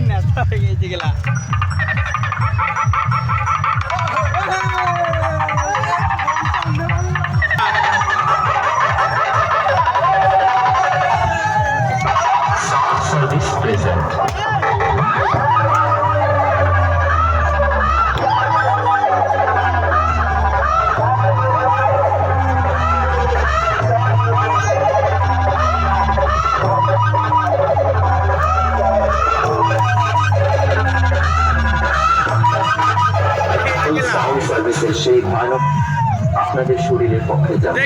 নেতা হয়ে গেছে গেলা। Service present. সাউন্ড সার্ভিসের সেই ভয়ানক আপনাদের শরীরের পক্ষে যাবে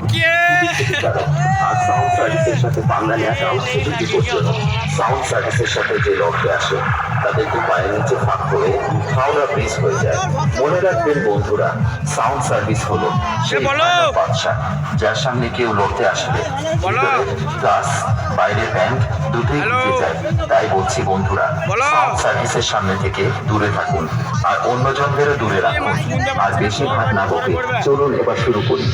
আর সাউন্ড সার্ভিসের সাথে বাংলা নেওয়াটা আমার সুযোগই করছে না। সাউন্ড সার্ভিসের সাথে যে লোককে আসে তাদেরকে পায়ের নিচে ফাঁক করে হাওড়া ব্রিজ হয়ে যায়। মনে রাখবেন বন্ধুরা, সাউন্ড সার্ভিস হলো সেই ভয়ানক বাদশা যার সামনে কেউ লড়তে আসলে গাছ বাইরে ব্যাংক দুটোই উঠে যায়। তাই বলছি বন্ধুরা, সাউন্ড সার্ভিসের সামনে থেকে দূরে থাকুন আর অন্যজনদেরও দূরে রাখুন। আর বেশি ভাগ না বকে চলুন এবার শুরু করি।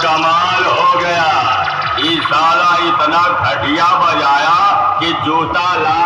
कमाल हो गया। ये साला इतना घटिया बजाया कि जूता ला